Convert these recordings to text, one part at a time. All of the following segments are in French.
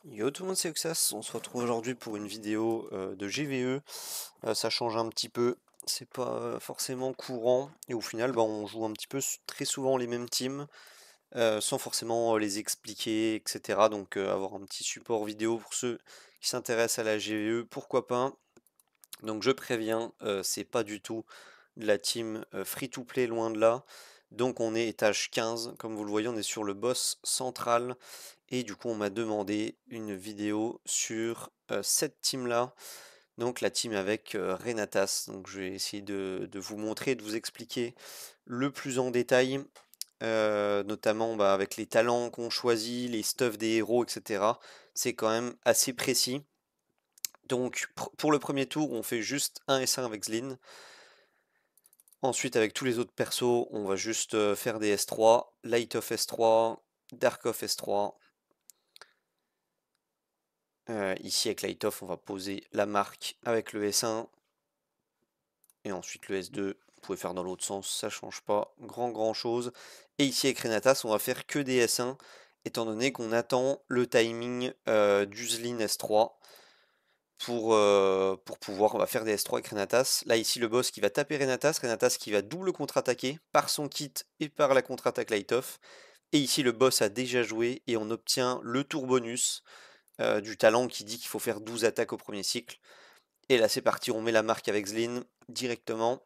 Yo tout le monde, c'est Oxas, on se retrouve aujourd'hui pour une vidéo de GVE. Ça change un petit peu, c'est pas forcément courant et au final bah, on joue un petit peu très souvent les mêmes teams sans forcément les expliquer, etc. Donc avoir un petit support vidéo pour ceux qui s'intéressent à la GVE, pourquoi pas. Donc je préviens, c'est pas du tout de la team free to play, loin de là. Donc on est étage 15, comme vous le voyez, on est sur le boss central. Et du coup on m'a demandé une vidéo sur cette team-là. Donc la team avec Renatas. Donc je vais essayer de vous montrer, de vous expliquer le plus en détail, notamment bah, avec les talents qu'on choisit, les stuffs des héros, etc. C'est quand même assez précis. Donc pour le premier tour, on fait juste un S1 avec Zlin. Ensuite, avec tous les autres persos, on va juste faire des S3, Light of S3, Dark of S3. Ici, avec Light of, on va poser la marque avec le S1. Et ensuite, le S2, vous pouvez faire dans l'autre sens, ça change pas grand chose. Et ici, avec Renatas, on va faire que des S1, étant donné qu'on attend le timing du Zlin S3. Pour pouvoir on va faire des S3 avec Renatas. Là ici le boss qui va taper Renatas, Renatas qui va double contre-attaquer par son kit et par la contre-attaque Light Off. Et ici le boss a déjà joué et on obtient le tour bonus du talent qui dit qu'il faut faire 12 attaques au premier cycle. Et là c'est parti, on met la marque avec Zlin directement.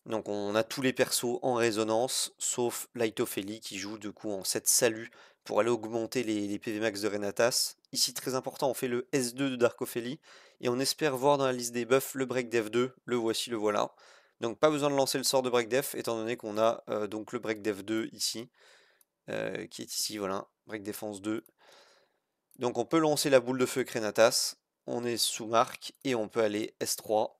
Donc on a tous les persos en résonance, sauf Light of Ellie qui joue du coup en 7 salut pour aller augmenter les PV max de Renatas. Ici très important, on fait le S2 de Dark Ophélie et on espère voir dans la liste des buffs le Break Def 2, le voici, le voilà. Donc pas besoin de lancer le sort de Break Def étant donné qu'on a donc le Break Def 2 ici, qui est ici, voilà, Break Défense 2. Donc on peut lancer la boule de feu avec Renatas, on est sous marque et on peut aller S3.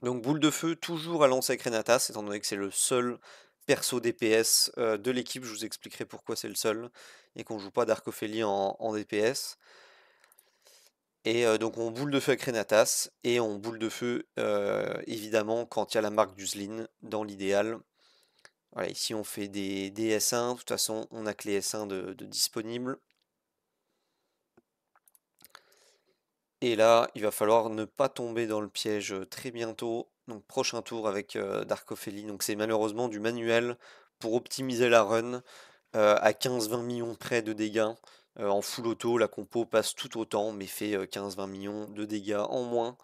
Donc boule de feu, toujours à lancer avec Renatas, étant donné que c'est le seul perso DPS de l'équipe, je vous expliquerai pourquoi c'est le seul, et qu'on joue pas Dark Ophélie en DPS. Et donc on boule de feu avec Renatas, et on boule de feu évidemment quand il y a la marque du Zlin, dans l'idéal. Voilà, ici on fait des S1, de toute façon on a que les S1 de disponibles. Et là, il va falloir ne pas tomber dans le piège très bientôt. Donc prochain tour avec Dark Ophélie. Donc c'est malheureusement du manuel pour optimiser la run à 15-20 millions près de dégâts. En full auto, la compo passe tout autant, mais fait 15-20 millions de dégâts en moins.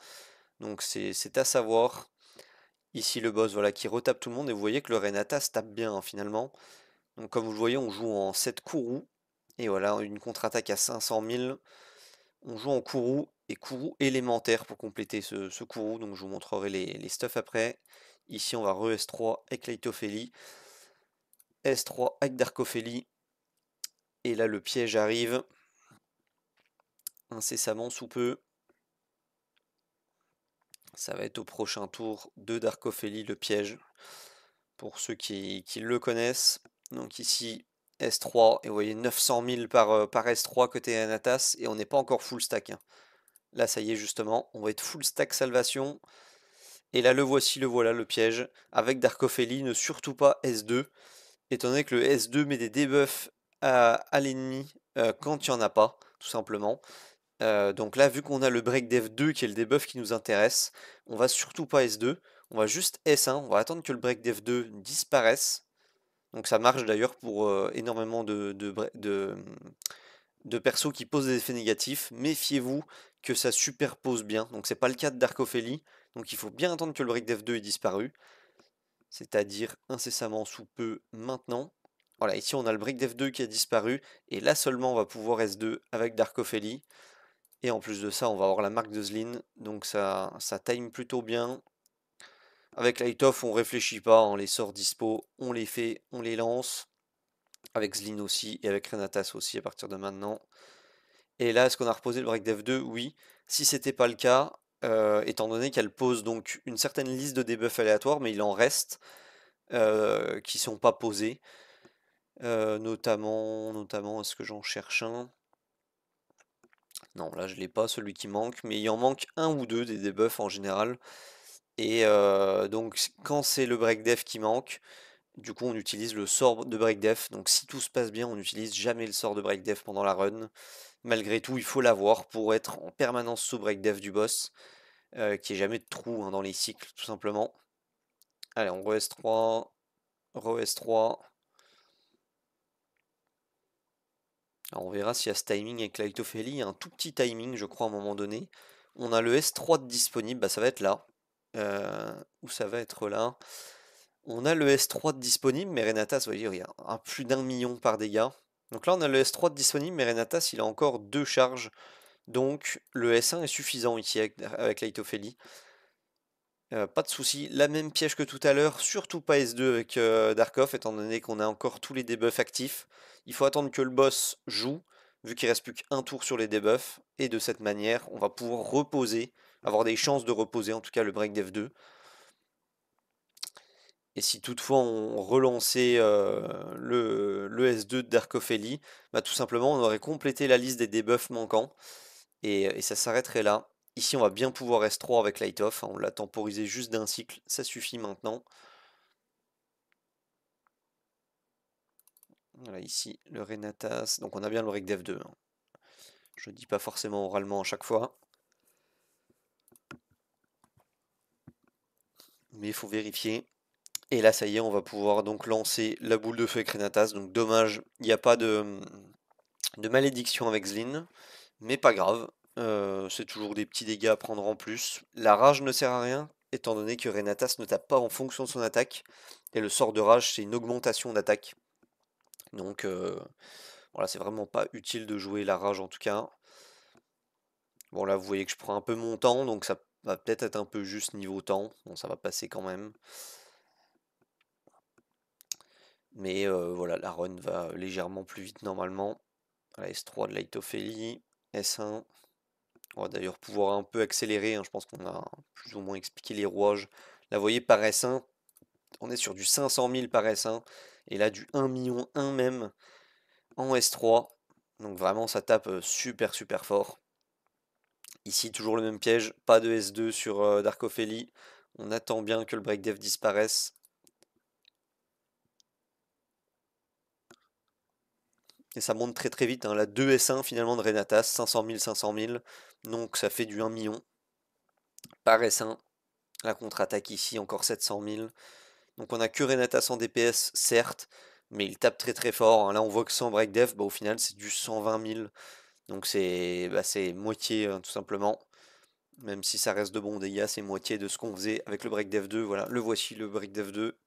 Donc c'est à savoir. Ici le boss voilà, qui retape tout le monde. Et vous voyez que le Renata se tape bien hein, finalement. Donc comme vous le voyez, on joue en 7 Kourou. Et voilà, une contre-attaque à 500 000. On joue en Kourou et Kourou élémentaire pour compléter ce Kourou, donc je vous montrerai les stuffs après. Ici on va re-S3 avec Laitophélie, S3 avec Darkophélie, et là le piège arrive incessamment sous peu. Ça va être au prochain tour de Darkophélie le piège, pour ceux qui le connaissent. Donc ici S3, et vous voyez 900 000 par S3 côté Anatas, et on n'est pas encore full stack. Hein. Là ça y est justement, on va être full stack salvation. Et là, le voici, le voilà, le piège. Avec Darkophélie, ne surtout pas S2, étant donné que le S2 met des debuffs à l'ennemi quand il n'y en a pas, tout simplement. Donc là, vu qu'on a le Break Dev 2 qui est le debuff qui nous intéresse, on va surtout pas S2, on va juste S1, on va attendre que le Break Dev 2 disparaisse. Donc ça marche d'ailleurs pour énormément de persos qui posent des effets négatifs. Méfiez-vous que ça superpose bien. Donc c'est pas le cas de Darkophélie. Donc il faut bien attendre que le Break Dev 2 ait disparu. C'est-à-dire incessamment sous peu maintenant. Voilà, ici on a le Break Dev 2 qui a disparu. Et là seulement on va pouvoir S2 avec Darkophélie. Et en plus de ça, on va avoir la marque de Zlin. Donc ça time plutôt bien. Avec Light Off, on réfléchit pas. On les sort dispo, on les fait, on les lance. Avec Zlin aussi et avec Renatas aussi à partir de maintenant. Et là, est-ce qu'on a reposé le break dev 2? Oui. Si c'était pas le cas, étant donné qu'elle pose donc une certaine liste de debuffs aléatoires, mais il en reste qui sont pas posés. Notamment, est-ce que j'en cherche un? Non, là je l'ai pas, celui qui manque, mais il en manque un ou deux des debuffs en général. Et donc quand c'est le break dev qui manque, Du coup, on utilise le sort de Break Def. Donc si tout se passe bien, on n'utilise jamais le sort de Break Def pendant la run. Malgré tout, il faut l'avoir pour être en permanence sous Break Def du boss, qui est jamais de trou hein, dans les cycles, tout simplement. Allez, on re-S3, re-S3. Alors on verra s'il y a ce timing avec l'Aitophélie. Il y a un tout petit timing, je crois, à un moment donné. On a le S3 de disponible, bah, ça va être là. Ou ça va être là. On a le S3 de disponible, mais Renatas, vous voyez, il y a plus d'1 million par dégâts. Donc là, on a le S3 de disponible, mais Renatas, il a encore 2 charges. Donc le S1 est suffisant ici avec l'Aitophélie. Pas de souci, la même piège que tout à l'heure, surtout pas S2 avec Darkov, étant donné qu'on a encore tous les debuffs actifs. Il faut attendre que le boss joue, vu qu'il reste plus qu'un tour sur les debuffs, et de cette manière, on va pouvoir reposer, avoir des chances de reposer, en tout cas le break dev 2. Et si toutefois on relançait le S2 de Darkophélie, bah tout simplement on aurait complété la liste des debuffs manquants, et ça s'arrêterait là. Ici, on va bien pouvoir S3 avec Light Off, on l'a temporisé juste d'un cycle, ça suffit maintenant. Voilà, ici, le Renatas, donc on a bien le Break Dev 2. Hein. Je ne dis pas forcément oralement à chaque fois. Mais il faut vérifier. Et là, ça y est, on va pouvoir donc lancer la boule de feu avec Renatas. Donc dommage, il n'y a pas de malédiction avec Zlin. Mais pas grave, c'est toujours des petits dégâts à prendre en plus. La rage ne sert à rien, étant donné que Renatas ne tape pas en fonction de son attaque. Et le sort de rage, c'est une augmentation d'attaque. Donc voilà, c'est vraiment pas utile de jouer la rage en tout cas. Bon là, vous voyez que je prends un peu mon temps, donc ça va peut-être être un peu juste niveau temps. Bon, ça va passer quand même. Mais voilà, la run va légèrement plus vite normalement. Voilà, S3 de Light S1. On va d'ailleurs pouvoir un peu accélérer, hein. Je pense qu'on a plus ou moins expliqué les rouages. Là, vous voyez, par S1, on est sur du 500 000 par S1. Et là, du 1 million 1 même en S3. Donc vraiment, ça tape super super fort. Ici, toujours le même piège, pas de S2 sur Darkophélie. On attend bien que le break dev disparaisse. Et ça monte très très vite, hein. La 2 S1 finalement de Renatas, 500 000, 500 000. Donc ça fait du 1 million par S1. La contre-attaque ici, encore 700 000. Donc on a que Renatas en DPS, certes, mais il tape très très fort. Hein. Là on voit que sans break dev, bah, au final c'est du 120 000. Donc c'est moitié tout simplement. Même si ça reste de bons dégâts, c'est moitié de ce qu'on faisait avec le break dev 2. Voilà, le voici le break dev 2.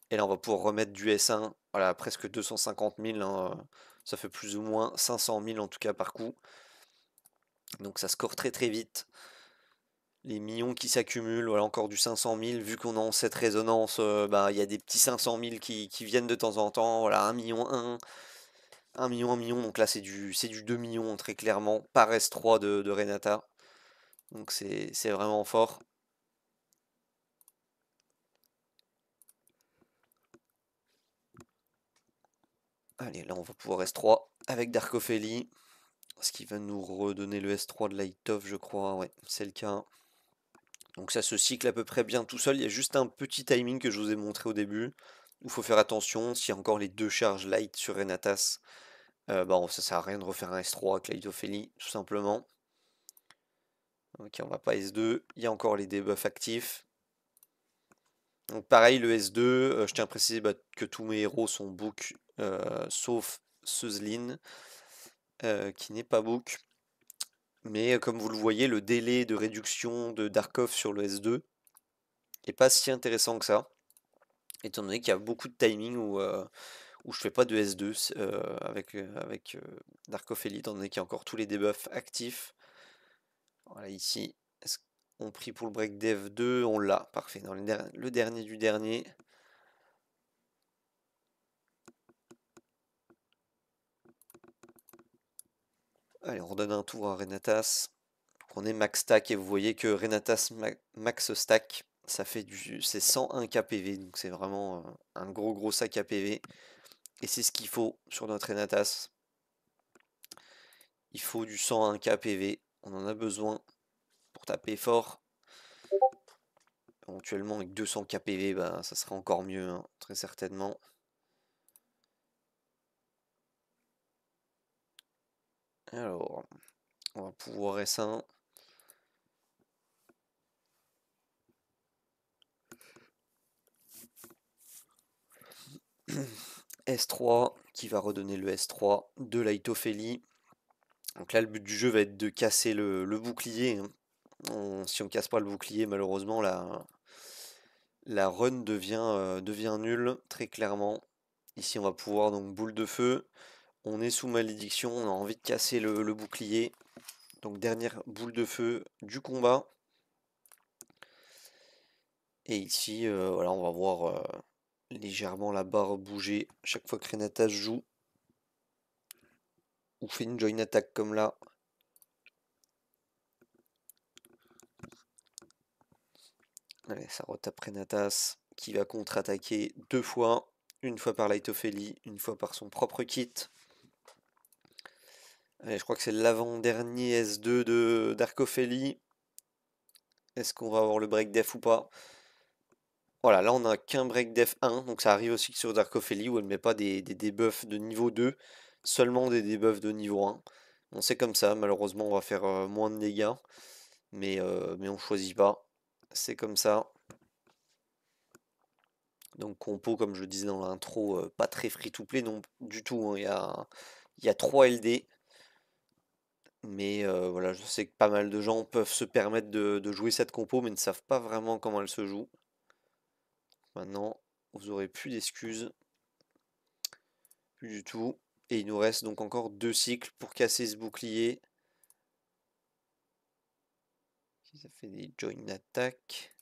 Et là, on va pouvoir remettre du S1, voilà, presque 250 000, hein, ça fait plus ou moins 500 000 en tout cas par coup. Donc ça score très très vite. Les millions qui s'accumulent, voilà, encore du 500 000. Vu qu'on est en cette résonance, bah, il y a des petits 500 000 qui viennent de temps en temps. Voilà, 1 million 1 million, 1 million. Donc là, c'est du 2 millions très clairement par S3 de Renata. Donc c'est vraiment fort. Allez, là, on va pouvoir S3 avec Darkophélie. Ce qui va nous redonner le S3 de Light Off, je crois. Ouais, c'est le cas. Donc ça se cycle à peu près bien tout seul. Il y a juste un petit timing que je vous ai montré au début. Où il faut faire attention. S'il y a encore les 2 charges light sur Renatas, bah, ça sert à rien de refaire un S3 avec l'Aitophélie, tout simplement. Ok, on va pas S2. Il y a encore les debuffs actifs. Donc pareil, le S2, je tiens à préciser bah, que tous mes héros sont book, sauf Suzlin, qui n'est pas book. Mais comme vous le voyez, le délai de réduction de Darkov sur le S2 n'est pas si intéressant que ça, étant donné qu'il y a beaucoup de timing où je fais pas de S2 avec Darkov Elite, étant donné qu'il y a encore tous les debuffs actifs. Voilà, ici, est-ce qu'on prie pour le break dev 2? On l'a, parfait. Dans le dernier du dernier. Allez, on redonne un tour à Renatas. On est max stack et vous voyez que Renatas max stack, ça fait c'est 101 KPV, donc c'est vraiment un gros sac à PV. Et c'est ce qu'il faut sur notre Renatas. Il faut du 101 KPV, on en a besoin pour taper fort. Éventuellement avec 200 KPV, bah, ça serait encore mieux, hein, très certainement. Alors, on va pouvoir S1. S3 qui va redonner le S3 de l'Aitophélie. Donc là, le but du jeu va être de casser le bouclier, hein. Si on casse pas le bouclier, malheureusement, la run devient nulle, très clairement. Ici, on va pouvoir donc boule de feu. On est sous malédiction, on a envie de casser le bouclier. Donc dernière boule de feu du combat. Et ici, voilà, on va voir légèrement la barre bouger chaque fois que Renatas joue. Ou fait une join attack comme là. Allez, ça retape Renatas qui va contre-attaquer 2 fois. Une fois par l'Aitophélie, une fois par son propre kit. Allez, je crois que c'est l'avant-dernier S2 de d'Arcophélie. Est-ce qu'on va avoir le break def ou pas? Voilà, là on a qu'un break def 1, donc ça arrive aussi sur Darkophélie où elle met pas des debuffs de niveau 2, seulement des debuffs de niveau 1. Bon, c'est comme ça, malheureusement on va faire moins de dégâts, mais on choisit pas, c'est comme ça. Donc compo, comme je le disais dans l'intro, pas très free-to-play non du tout, hein. Il y a 3 LD, mais voilà, je sais que pas mal de gens peuvent se permettre de jouer cette compo, mais ne savent pas vraiment comment elle se joue. Maintenant, vous aurez plus d'excuses. Plus du tout. Et il nous reste donc encore 2 cycles pour casser ce bouclier. Ça fait des join attack.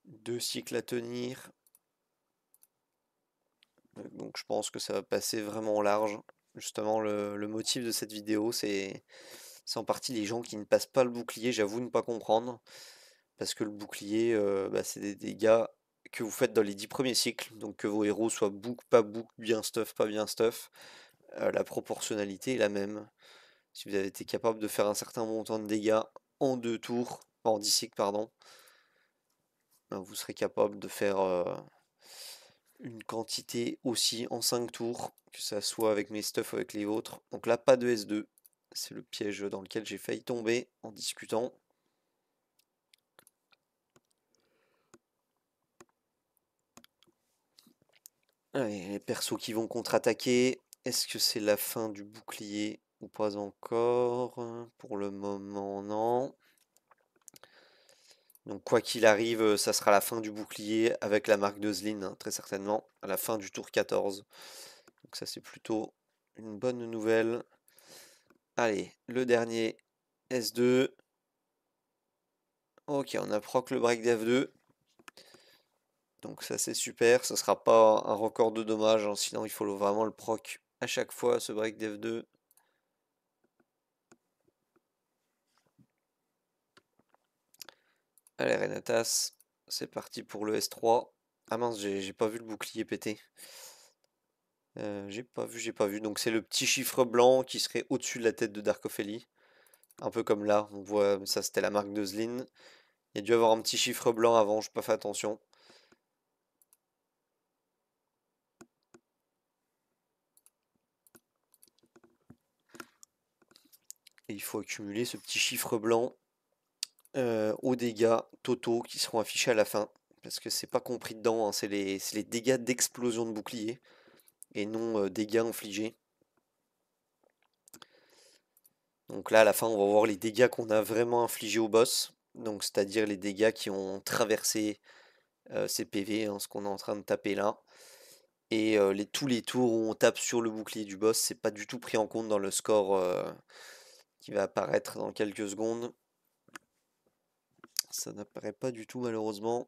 2 cycles à tenir. Donc je pense que ça va passer vraiment large. Justement, le motif de cette vidéo, c'est en partie les gens qui ne passent pas le bouclier. J'avoue ne pas comprendre. Parce que le bouclier, bah, c'est des dégâts que vous faites dans les 10 premiers cycles. Donc que vos héros soient book, pas book, bien stuff, pas bien stuff. La proportionnalité est la même. Si vous avez été capable de faire un certain montant de dégâts en 2 tours, en 10 cycles, pardon, ben, vous serez capable de faire une quantité aussi en 5 tours, que ça soit avec mes stuffs ou avec les vôtres. Donc là, pas de S2. C'est le piège dans lequel j'ai failli tomber en discutant. Allez, les persos qui vont contre-attaquer. Est-ce que c'est la fin du bouclier ou pas encore? Pour le moment, non. Donc quoi qu'il arrive, ça sera la fin du bouclier avec la marque de Zlin, hein, très certainement, à la fin du tour 14. Donc ça c'est plutôt une bonne nouvelle. Allez, le dernier S2. Ok, on a proc le break d'F2. Donc ça c'est super, ce sera pas un record de dommages, hein, sinon il faut vraiment le proc à chaque fois ce break d'F2. Allez Renatas, c'est parti pour le S3. Ah mince, j'ai pas vu le bouclier péter. J'ai pas vu. Donc c'est le petit chiffre blanc qui serait au-dessus de la tête de Darkophélie. Un peu comme là, on voit, ça c'était la marque de Zlin. Il y a dû avoir un petit chiffre blanc avant, je n'ai pas fait attention. Et il faut accumuler ce petit chiffre blanc aux dégâts totaux qui seront affichés à la fin. Parce que c'est pas compris dedans, hein, c'est les dégâts d'explosion de bouclier et non dégâts infligés. Donc là, à la fin, on va voir les dégâts qu'on a vraiment infligés au boss. Donc, c'est-à-dire les dégâts qui ont traversé ces PV, hein, ce qu'on est en train de taper là. Et tous les tours où on tape sur le bouclier du boss, c'est pas du tout pris en compte dans le score qui va apparaître dans quelques secondes. Ça n'apparaît pas du tout malheureusement.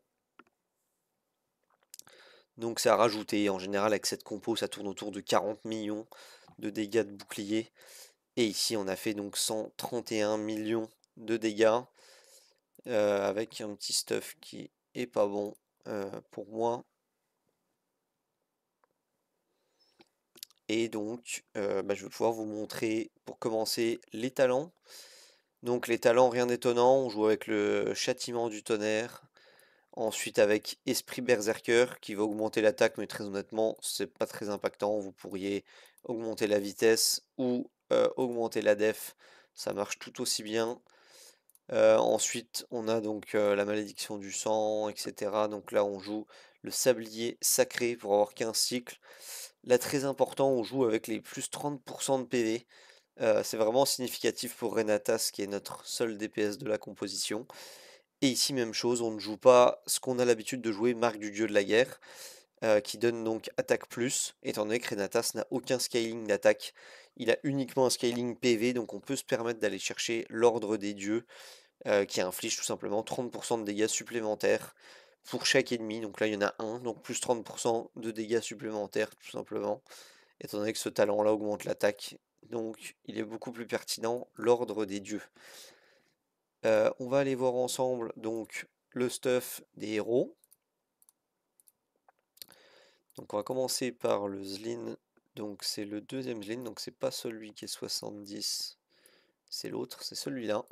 Donc c'est à rajouter. En général, avec cette compo, ça tourne autour de 40 millions de dégâts de bouclier. Et ici, on a fait donc 131 millions de dégâts. Avec un petit stuff qui est pas bon pour moi. Et donc, bah, je vais pouvoir vous montrer pour commencer les talents. Donc les talents, rien d'étonnant, on joue avec le châtiment du tonnerre, Ensuite avec Esprit Berserker qui va augmenter l'attaque, mais très honnêtement, c'est pas très impactant. Vous pourriez augmenter la vitesse ou augmenter la def, ça marche tout aussi bien. Ensuite, on a donc la malédiction du sang, etc. Donc là, on joue le sablier sacré pour avoir 15 cycles. Là, très important, on joue avec les plus 30% de PV. C'est vraiment significatif pour Renatas, qui est notre seul DPS de la composition. Et ici, même chose, on ne joue pas ce qu'on a l'habitude de jouer, Marque du Dieu de la Guerre, qui donne donc attaque plus, étant donné que Renatas n'a aucun scaling d'attaque. Il a uniquement un scaling PV, donc on peut se permettre d'aller chercher l'ordre des dieux, qui inflige tout simplement 30% de dégâts supplémentaires pour chaque ennemi. Donc là, il y en a un, donc plus 30% de dégâts supplémentaires, tout simplement, étant donné que ce talent-là augmente l'attaque. Donc il est beaucoup plus pertinent, l'ordre des dieux. On va aller voir ensemble donc le stuff des héros. Donc on va commencer par le Zlin. Donc c'est le deuxième Zlin, donc c'est pas celui qui est 70, c'est l'autre, c'est celui-là.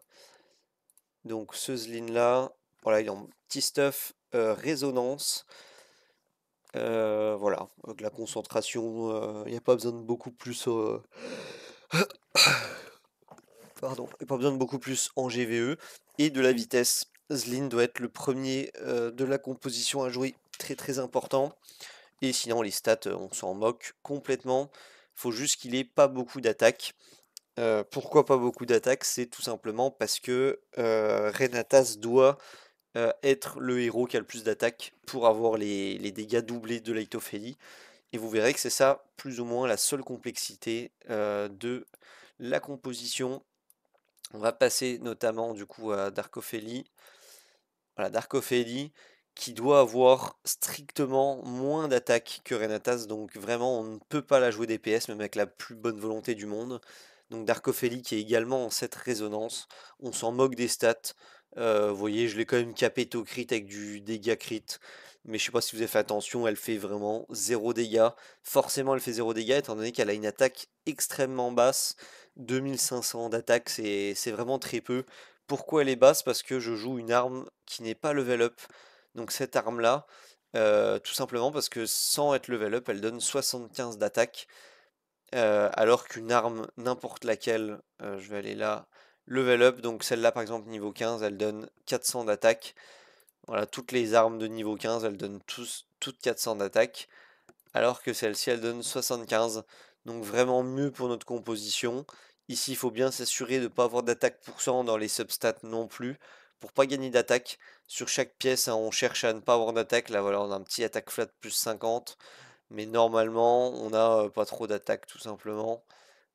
Donc ce Zlin là, voilà, il est en petit stuff résonance. Voilà, avec la concentration, il n'y a pas besoin de beaucoup plus. Pardon, il n'y a pas besoin de beaucoup plus en GVE et de la vitesse. Zlin doit être le premier de la composition à jouer, très très important. Et sinon, les stats, on s'en moque complètement. Faut juste qu'il ait pas beaucoup d'attaques. Pourquoi pas beaucoup d'attaques? C'est tout simplement parce que Renatas doit être le héros qui a le plus d'attaques pour avoir les dégâts doublés de Laetophélie. Et vous verrez que c'est ça, plus ou moins, la seule complexité de la composition. On va passer notamment du coup à Darkophélie. Voilà, Darkophélie qui doit avoir strictement moins d'attaques que Renatas, donc vraiment on ne peut pas la jouer DPS même avec la plus bonne volonté du monde. Donc Darkophélie qui est également en cette résonance, on s'en moque des stats. Vous voyez, je l'ai quand même capé au crit avec du dégât crit, mais je sais pas si vous avez fait attention, elle fait vraiment 0 dégâts. Forcément elle fait 0 dégâts étant donné qu'elle a une attaque extrêmement basse, 2500 d'attaque, c'est vraiment très peu. Pourquoi elle est basse? Parce que je joue une arme qui n'est pas level up. Donc cette arme-là, tout simplement parce que sans être level up, elle donne 75 d'attaque. Alors qu'une arme, n'importe laquelle, je vais aller là, level up, donc celle-là par exemple niveau 15, elle donne 400 d'attaque. Voilà, toutes les armes de niveau 15, elles donnent toutes 400 d'attaque. Alors que celle-ci, elle donne 75. Donc vraiment mieux pour notre composition. Ici, il faut bien s'assurer de ne pas avoir d'attaque pourcent dans les substats non plus. Pour pas gagner d'attaque, sur chaque pièce, hein, on cherche à ne pas avoir d'attaque. Là, voilà, on a un petit attaque flat plus 50. Mais normalement, on n'a pas trop d'attaque, tout simplement.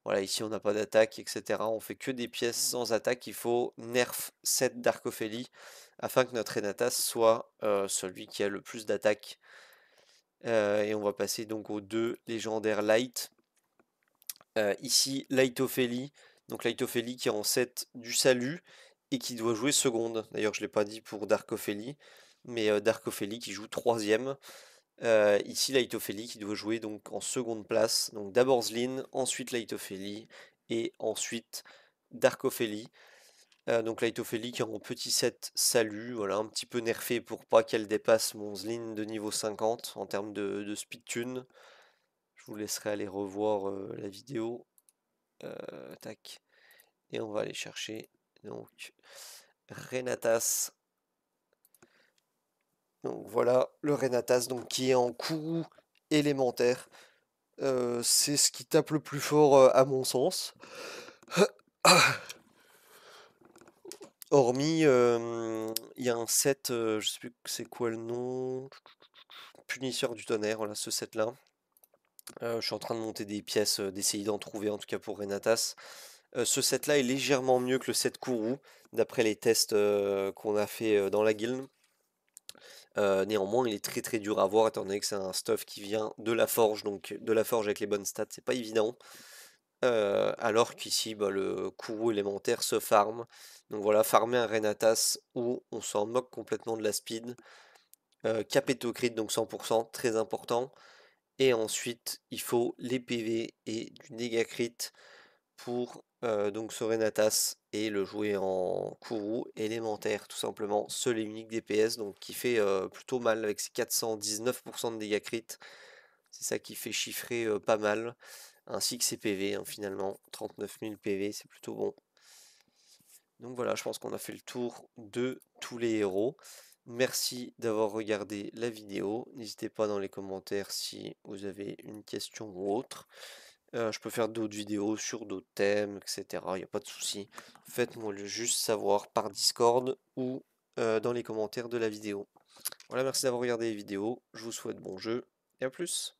Voilà, ici, on n'a pas d'attaque, etc. On fait que des pièces sans attaque. Il faut nerf 7 d'Arcophélie afin que notre Renatas soit celui qui a le plus d'attaque. Et on va passer donc aux deux légendaires Light. Ici, Lightophélie. Donc Lightophélie qui est en 7 du salut et qui doit jouer seconde. D'ailleurs, je ne l'ai pas dit pour Darkophélie, mais Darkophélie qui joue troisième. Ici, Lightophélie qui doit jouer donc en seconde place. Donc d'abord Zlin, ensuite Lightophélie et ensuite Darkophélie. Donc Lightophélie qui est en petit set salut, voilà, un petit peu nerfé pour pas qu'elle dépasse mon Zlin de niveau 50 en termes de speed tune. Je vous laisserai aller revoir la vidéo. Tac. Et on va aller chercher donc Renatas. Donc voilà le Renatas donc, qui est en courroux élémentaire. C'est ce qui tape le plus fort à mon sens. Hormis, il y a un set, je sais plus c'est quoi le nom. Punisseur du tonnerre, voilà ce set là. Je suis en train de monter des pièces, d'essayer d'en trouver en tout cas pour Renatas. Ce set là est légèrement mieux que le set Kourou, d'après les tests qu'on a fait dans la guilde. Néanmoins, il est très très dur à voir étant donné que c'est un stuff qui vient de la forge, donc de la forge avec les bonnes stats, c'est pas évident. Alors qu'ici, bah, le Kourou élémentaire se farm. Donc voilà, farmer un Renatas où on s'en moque complètement de la speed. Capetto crit, donc 100%, très important. Et ensuite, il faut les PV et du dégât crit pour donc ce Renatas et le jouer en Kourou élémentaire, tout simplement, seul et unique DPS, donc qui fait plutôt mal avec ses 419% de dégâts crit. C'est ça qui fait chiffrer pas mal, ainsi que ses PV, hein, finalement, 39 000 PV, c'est plutôt bon. Donc voilà, je pense qu'on a fait le tour de tous les héros. Merci d'avoir regardé la vidéo. N'hésitez pas dans les commentaires si vous avez une question ou autre. Je peux faire d'autres vidéos sur d'autres thèmes, etc. Il n'y a pas de souci. Faites-moi le juste savoir par Discord ou dans les commentaires de la vidéo. Voilà, merci d'avoir regardé les vidéos. Je vous souhaite bon jeu et à plus.